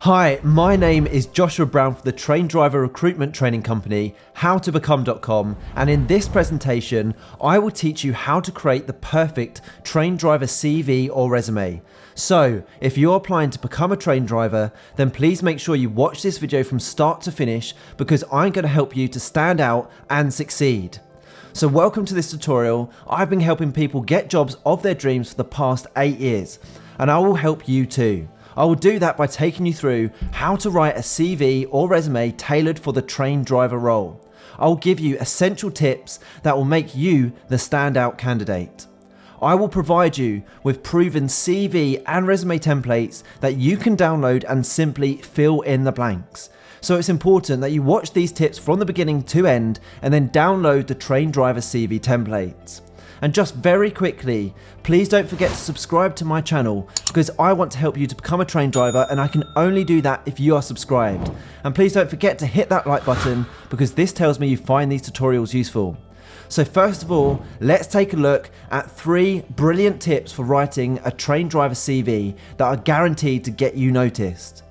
Hi, my name is Joshua Brown for the Train Driver Recruitment Training Company, howtobecome.com, and in this presentation, I will teach you how to create the perfect train driver CV or resume. So, if you're applying to become a train driver, then please make sure you watch this video from start to finish because I'm going to help you to stand out and succeed. So welcome to this tutorial. I've been helping people get jobs of their dreams for the past 8 years, and I will help you too. I will do that by taking you through how to write a CV or resume tailored for the train driver role. I will give you essential tips that will make you the standout candidate. I will provide you with proven CV and resume templates that you can download and simply fill in the blanks. So it's important that you watch these tips from the beginning to end and then download the train driver CV templates. And just very quickly, please don't forget to subscribe to my channel because I want to help you to become a train driver, and I can only do that if you are subscribed. And please don't forget to hit that like button because this tells me you find these tutorials useful. So first of all, let's take a look at 3 brilliant tips for writing a train driver CV that are guaranteed to get you noticed.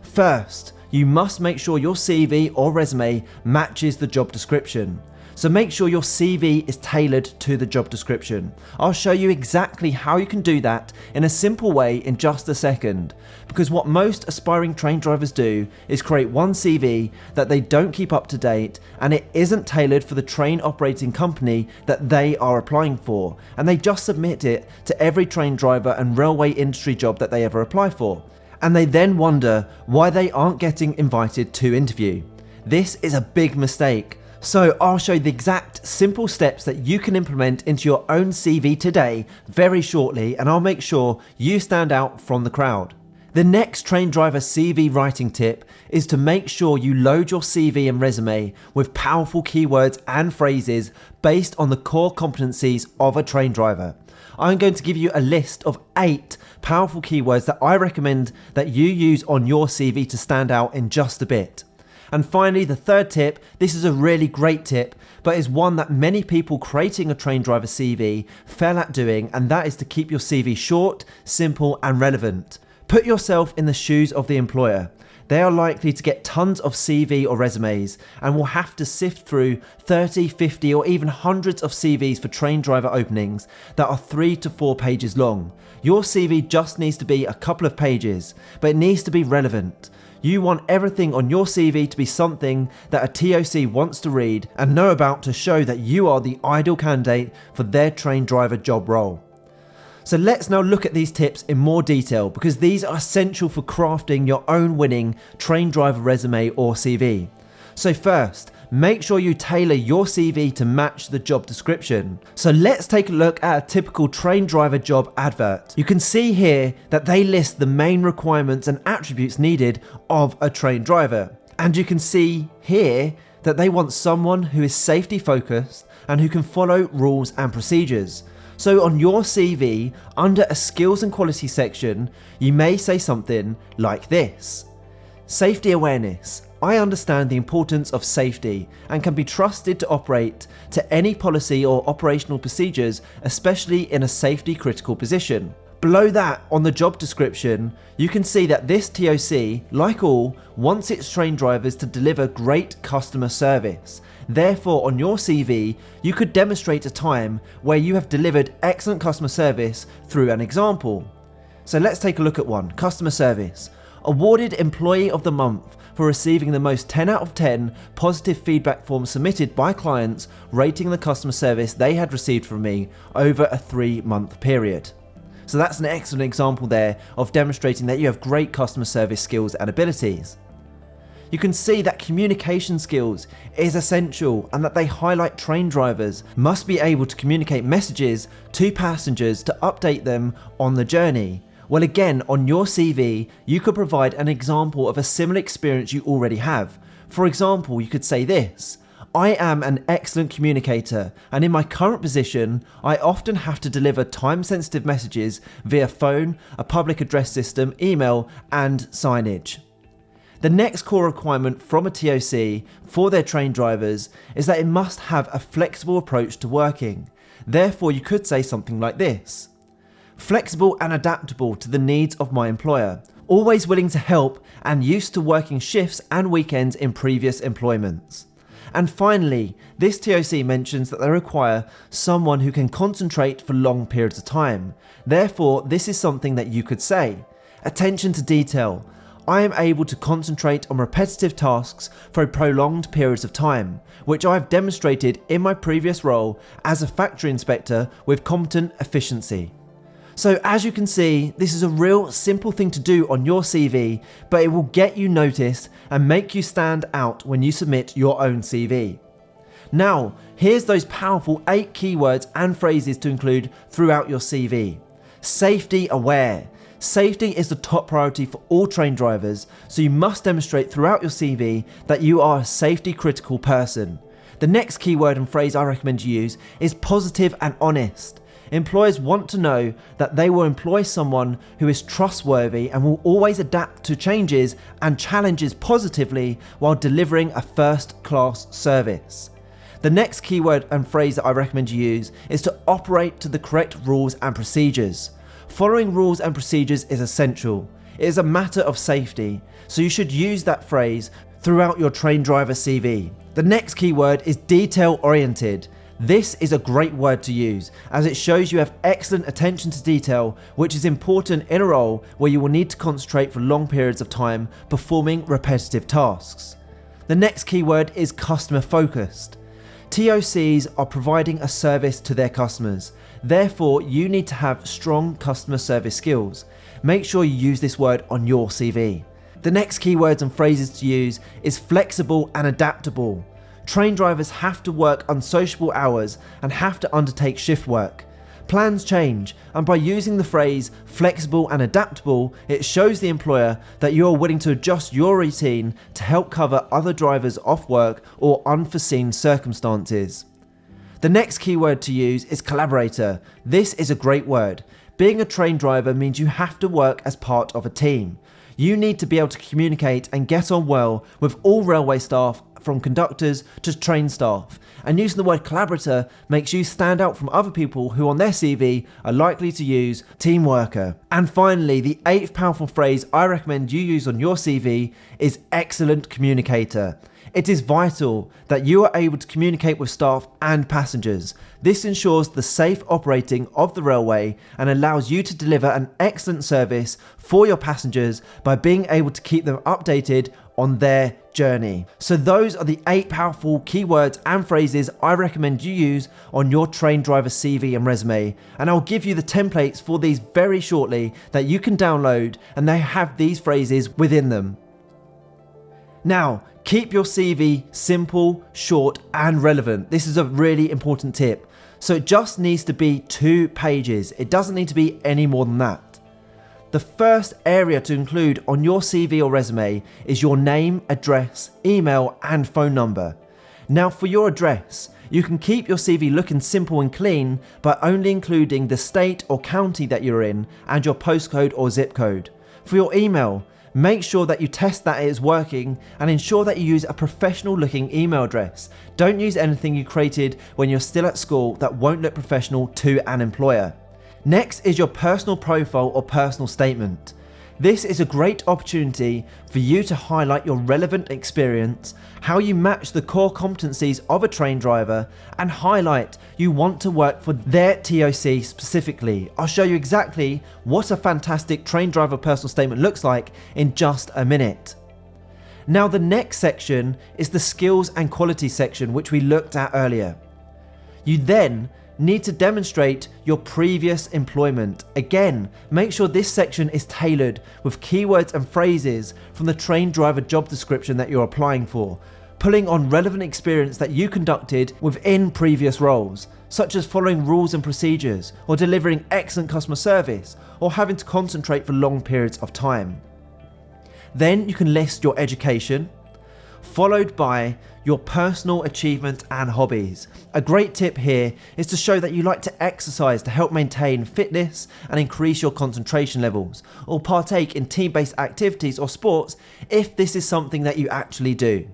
First, you must make sure your CV or resume matches the job description. So make sure your CV is tailored to the job description. I'll show you exactly how you can do that in a simple way in just a second. Because what most aspiring train drivers do is create one CV that they don't keep up to date, and it isn't tailored for the train operating company that they are applying for. And they just submit it to every train driver and railway industry job that they ever apply for. And they then wonder why they aren't getting invited to interview. This is a big mistake. So I'll show you the exact simple steps that you can implement into your own CV today very shortly, and I'll make sure you stand out from the crowd. The next train driver CV writing tip is to make sure you load your CV and resume with powerful keywords and phrases based on the core competencies of a train driver. I'm going to give you a list of 8 powerful keywords that I recommend that you use on your CV to stand out in just a bit. And finally, the third tip, this is a really great tip, but is one that many people creating a train driver CV fail at doing, and that is to keep your CV short, simple, and relevant. Put yourself in the shoes of the employer. They are likely to get tons of CV or resumes and will have to sift through 30, 50, or even hundreds of CVs for train driver openings that are 3 to 4 pages long. Your CV just needs to be a couple of pages, but it needs to be relevant. You want everything on your CV to be something that a TOC wants to read and know about to show that you are the ideal candidate for their train driver job role. So let's now look at these tips in more detail because these are essential for crafting your own winning train driver resume or CV. So first, make sure you tailor your CV to match the job description. So let's take a look at a typical train driver job advert. You can see here that they list the main requirements and attributes needed of a train driver. And you can see here that they want someone who is safety focused and who can follow rules and procedures. So on your CV, under a skills and quality section, you may say something like this. Safety awareness. I understand the importance of safety and can be trusted to operate to any policy or operational procedures, especially in a safety critical position. Below that, on the job description, you can see that this TOC, like all, wants its train drivers to deliver great customer service. Therefore, on your CV, you could demonstrate a time where you have delivered excellent customer service through an example. So let's take a look at one. Customer service. Awarded Employee of the Month for receiving the most 10 out of 10 positive feedback forms submitted by clients rating the customer service they had received from me over a 3-month period. So that's an excellent example there of demonstrating that you have great customer service skills and abilities. You can see that communication skills is essential and that they highlight train drivers must be able to communicate messages to passengers to update them on the journey. Well, again, on your CV, you could provide an example of a similar experience you already have. For example, you could say this. I am an excellent communicator, and in my current position, I often have to deliver time-sensitive messages via phone, a public address system, email, and signage. The next core requirement from a TOC for their train drivers is that it must have a flexible approach to working. Therefore, you could say something like this. Flexible and adaptable to the needs of my employer. always willing to help and used to working shifts and weekends in previous employments. And finally, this TOC mentions that they require someone who can concentrate for long periods of time. Therefore, this is something that you could say. Attention to detail. I am able to concentrate on repetitive tasks for prolonged periods of time, which I've demonstrated in my previous role as a factory inspector with competent efficiency. So as you can see, this is a real simple thing to do on your CV, but it will get you noticed and make you stand out when you submit your own CV. Now, here's those powerful 8 keywords and phrases to include throughout your CV. Safety aware. Safety is the top priority for all train drivers, so you must demonstrate throughout your CV that you are a safety critical person. The next keyword and phrase I recommend you use is positive and honest. Employers want to know that they will employ someone who is trustworthy and will always adapt to changes and challenges positively while delivering a first-class service. The next keyword and phrase that I recommend you use is to operate to the correct rules and procedures. Following rules and procedures is essential. It is a matter of safety, so you should use that phrase throughout your train driver CV. The next keyword is detail-oriented. This is a great word to use as it shows you have excellent attention to detail, which is important in a role where you will need to concentrate for long periods of time performing repetitive tasks. The next keyword is customer focused. TOCs are providing a service to their customers. Therefore, you need to have strong customer service skills. Make sure you use this word on your CV. The next keywords and phrases to use is flexible and adaptable. Train drivers have to work unsociable hours and have to undertake shift work. Plans change, and by using the phrase flexible and adaptable, it shows the employer that you are willing to adjust your routine to help cover other drivers off work or unforeseen circumstances. The next keyword to use is collaborator. This is a great word. Being a train driver means you have to work as part of a team. You need to be able to communicate and get on well with all railway staff, from conductors to train staff, and using the word collaborator makes you stand out from other people who on their CV are likely to use team worker. And finally, the 8th powerful phrase I recommend you use on your CV is excellent communicator. It is vital that you are able to communicate with staff and passengers. This ensures the safe operating of the railway and allows you to deliver an excellent service for your passengers by being able to keep them updated on their journey. So those are the 8 powerful keywords and phrases I recommend you use on your train driver CV and resume, and I'll give you the templates for these very shortly that you can download, and they have these phrases within them. Now, keep your CV simple, short and relevant. This is a really important tip. So it just needs to be 2 pages. It doesn't need to be any more than that. The first area to include on your CV or resume is your name, address, email and phone number. Now for your address, you can keep your CV looking simple and clean by only including the state or county that you're in and your postcode or zip code. For your email, make sure that you test that it is working and ensure that you use a professional looking email address. Don't use anything you created when you're still at school that won't look professional to an employer. Next is your personal profile or personal statement. This is a great opportunity for you to highlight your relevant experience, how you match the core competencies of a train driver, and highlight you want to work for their TOC specifically. I'll show you exactly what a fantastic train driver personal statement looks like in just a minute. Now the next section is the skills and qualities section, which we looked at earlier. You then need to demonstrate your previous employment. Again, make sure this section is tailored with keywords and phrases from the train driver job description that you're applying for, pulling on relevant experience that you conducted within previous roles, such as following rules and procedures, or delivering excellent customer service, or having to concentrate for long periods of time. Then you can list your education, followed by your personal achievements and hobbies. A great tip here is to show that you like to exercise to help maintain fitness and increase your concentration levels, or partake in team-based activities or sports if this is something that you actually do.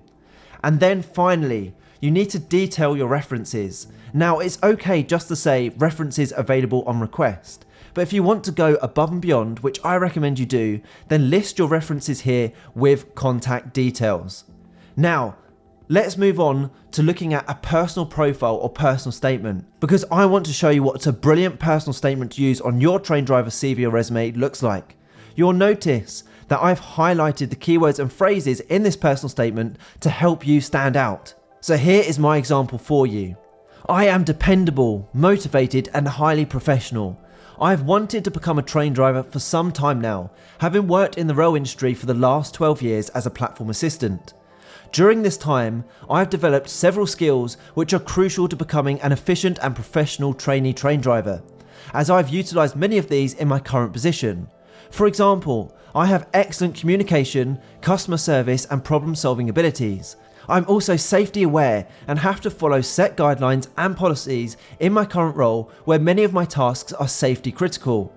And then finally, you need to detail your references. Now it's okay just to say references available on request. But if you want to go above and beyond, which I recommend you do, then list your references here with contact details. Now, let's move on to looking at a personal profile or personal statement, because I want to show you what a brilliant personal statement to use on your train driver CV or resume looks like. You'll notice that I've highlighted the keywords and phrases in this personal statement to help you stand out. So here is my example for you. I am dependable, motivated, and highly professional. I've wanted to become a train driver for some time now, having worked in the rail industry for the last 12 years as a platform assistant. During this time, I've developed several skills which are crucial to becoming an efficient and professional trainee train driver, as I've utilised many of these in my current position. For example, I have excellent communication, customer service, and problem-solving abilities. I'm also safety aware and have to follow set guidelines and policies in my current role where many of my tasks are safety critical.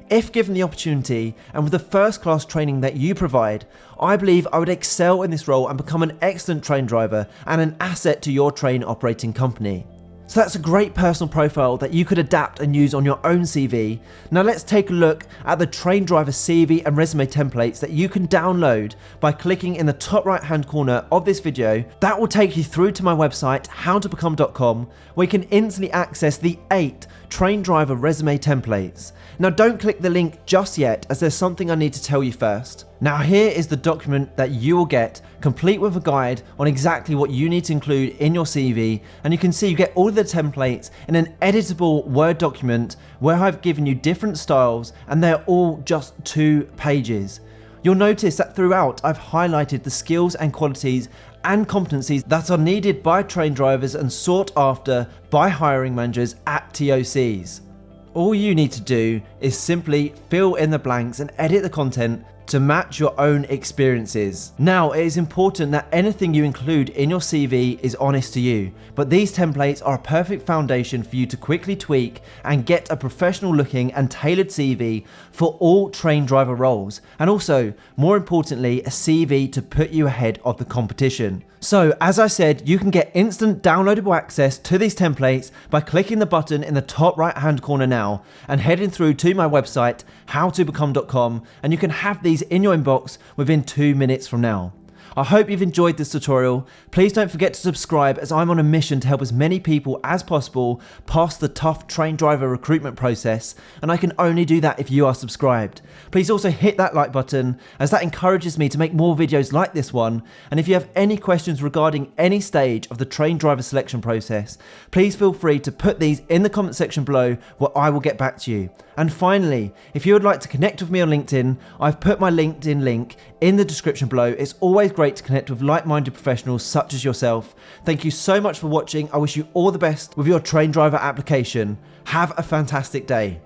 If given the opportunity and with the first-class training that you provide, I believe I would excel in this role and become an excellent train driver and an asset to your train operating company. So that's a great personal profile that you could adapt and use on your own CV. Now let's take a look at the train driver CV and resume templates that you can download by clicking in the top right hand corner of this video. That will take you through to my website howtobecome.com, where you can instantly access the 8 train driver resume templates. Now don't click the link just yet, as there's something I need to tell you first. Now here is the document that you will get, complete with a guide on exactly what you need to include in your CV, and you can see you get all of the templates in an editable Word document where I've given you different styles and they're all just 2 pages. You'll notice that throughout I've highlighted the skills and qualities and competencies that are needed by train drivers and sought after by hiring managers at TOCs. All you need to do is simply fill in the blanks and edit the content to match your own experiences. Now, it is important that anything you include in your CV is honest to you, but these templates are a perfect foundation for you to quickly tweak and get a professional looking and tailored CV for all train driver roles, and also, more importantly, a CV to put you ahead of the competition. So, as I said, you can get instant downloadable access to these templates by clicking the button in the top right hand corner now and heading through to my website howtobecome.com, and you can have these in your inbox within 2 minutes from now. I hope you've enjoyed this tutorial. Please don't forget to subscribe, as I'm on a mission to help as many people as possible pass the tough train driver recruitment process, and I can only do that if you are subscribed. Please also hit that like button, as that encourages me to make more videos like this one, and if you have any questions regarding any stage of the train driver selection process, please feel free to put these in the comment section below, where I will get back to you. And finally, if you would like to connect with me on LinkedIn, I've put my LinkedIn link in the description below. It's always great to connect with like-minded professionals such as yourself. Thank you so much for watching. I wish you all the best with your train driver application. Have a fantastic day.